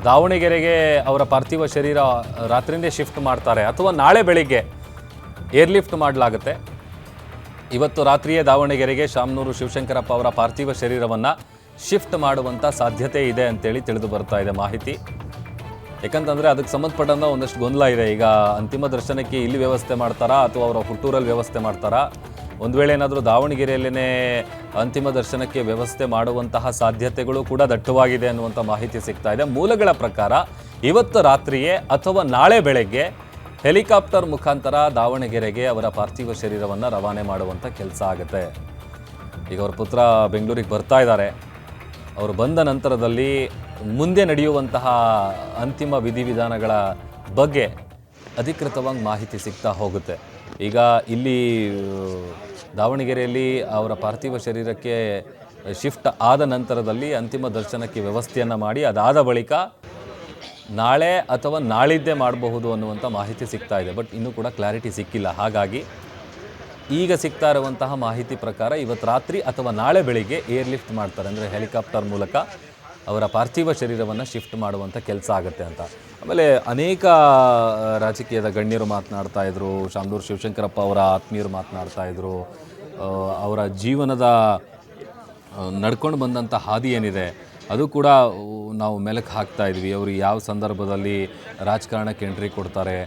ದಾವಣಗೆರೆಗೆ ಅವರ ಪಾರ್ಥಿವ ಶರೀರ ರಾತ್ರಿಯಿಂದ ಶಿಫ್ಟ್ ಮಾಡ್ತಾರೆ ಅಥವಾ ನಾಳೆ ಬೆಳಿಗ್ಗೆ ಏರ್ಲಿಫ್ಟ್ ಮಾಡಲಾಗುತ್ತೆ. ಇವತ್ತು ರಾತ್ರಿಯೇ ದಾವಣಗೆರೆಗೆ ಶಾಮನೂರು ಶಿವಶಂಕರಪ್ಪ ಅವರ ಪಾರ್ಥಿವ ಶರೀರವನ್ನು ಶಿಫ್ಟ್ ಮಾಡುವಂಥ ಸಾಧ್ಯತೆ ಇದೆ ಅಂತೇಳಿ ತಿಳಿದು ಬರ್ತಾ ಇದೆ ಮಾಹಿತಿ. ಯಾಕಂತಂದರೆ ಅದಕ್ಕೆ ಸಂಬಂಧಪಟ್ಟಂಥ ಒಂದಷ್ಟು ಗೊಂದಲ ಇದೆ. ಈಗ ಅಂತಿಮ ದರ್ಶನಕ್ಕೆ ಇಲ್ಲಿ ವ್ಯವಸ್ಥೆ ಮಾಡ್ತಾರಾ ಅಥವಾ ಅವರ ಹುಟ್ಟೂರಲ್ಲಿ ವ್ಯವಸ್ಥೆ ಮಾಡ್ತಾರಾ? ಒಂದು ವೇಳೆ ಏನಾದರೂ ದಾವಣಗೆರೆಯಲ್ಲೇ ಅಂತಿಮ ದರ್ಶನಕ್ಕೆ ವ್ಯವಸ್ಥೆ ಮಾಡುವಂತಹ ಸಾಧ್ಯತೆಗಳು ಕೂಡ ದಟ್ಟವಾಗಿದೆ ಅನ್ನುವಂಥ ಮಾಹಿತಿ ಸಿಗ್ತಾ ಇದೆ. ಮೂಲಗಳ ಪ್ರಕಾರ ಇವತ್ತು ರಾತ್ರಿಯೇ ಅಥವಾ ನಾಳೆ ಬೆಳಗ್ಗೆ ಹೆಲಿಕಾಪ್ಟರ್ ಮುಖಾಂತರ ದಾವಣಗೆರೆಗೆ ಅವರ ಪಾರ್ಥಿವ ಶರೀರವನ್ನು ರವಾನೆ ಮಾಡುವಂಥ ಕೆಲಸ ಆಗುತ್ತೆ. ಈಗ ಅವರ ಪುತ್ರ ಬೆಂಗಳೂರಿಗೆ ಬರ್ತಾ ಇದ್ದಾರೆ. ಅವರು ಬಂದ ನಂತರದಲ್ಲಿ ಮುಂದೆ ನಡೆಯುವಂತಹ ಅಂತಿಮ ವಿಧಿವಿಧಾನಗಳ ಬಗ್ಗೆ ಅಧಿಕೃತವಾಗಿ ಮಾಹಿತಿ ಸಿಗ್ತಾ ಹೋಗುತ್ತೆ. ಈಗ ಇಲ್ಲಿ ದಾವಣಗೆರೆಯಲ್ಲಿ ಅವರ ಪಾರ್ಥಿವ ಶರೀರಕ್ಕೆ ಶಿಫ್ಟ್ ಆದ ನಂತರದಲ್ಲಿ ಅಂತಿಮ ದರ್ಶನಕ್ಕೆ ವ್ಯವಸ್ಥೆಯನ್ನು ಮಾಡಿ ಅದಾದ ಬಳಿಕ ನಾಳೆ ಅಥವಾ ನಾಳಿದ್ದೇ ಮಾಡಬಹುದು ಅನ್ನುವಂಥ ಮಾಹಿತಿ ಸಿಗ್ತಾ ಇದೆ. ಬಟ್ ಇನ್ನೂ ಕೂಡ ಕ್ಲಾರಿಟಿ ಸಿಕ್ಕಿಲ್ಲ. ಹಾಗಾಗಿ ಈಗ ಸಿಗ್ತಾ ಇರುವಂತಹ ಮಾಹಿತಿ ಪ್ರಕಾರ ಇವತ್ತು ರಾತ್ರಿ ಅಥವಾ ನಾಳೆ ಬೆಳಿಗ್ಗೆ ಏರ್ಲಿಫ್ಟ್ ಮಾಡ್ತಾರೆ. ಅಂದರೆ ಹೆಲಿಕಾಪ್ಟರ್ ಮೂಲಕ ಅವರ ಪಾರ್ಥಿವ ಶರೀರವನ್ನು ಶಿಫ್ಟ್ ಮಾಡುವಂಥ ಕೆಲಸ ಆಗುತ್ತೆ ಅಂತ. ಆಮೇಲೆ ಅನೇಕ ರಾಜಕೀಯದ ಗಣ್ಯರು ಮಾತನಾಡ್ತಾ ಇದ್ರು. ಶಾಮನೂರು ಶಿವಶಂಕರಪ್ಪ ಅವರ ಆತ್ಮೀಯರು ಮಾತನಾಡ್ತಾ ಇದ್ರು. ಅವರ ಜೀವನದ ನಡ್ಕೊಂಡು ಬಂದಂಥ ಹಾದಿ ಏನಿದೆ ಅದು ಕೂಡ ನಾವು ಮೆಲುಕು ಹಾಕ್ತಾ ಇದ್ವಿ. ಅವರು ಯಾವ ಸಂದರ್ಭದಲ್ಲಿ ರಾಜಕಾರಣಕ್ಕೆ ಎಂಟ್ರಿ ಕೊಡ್ತಾರೆ,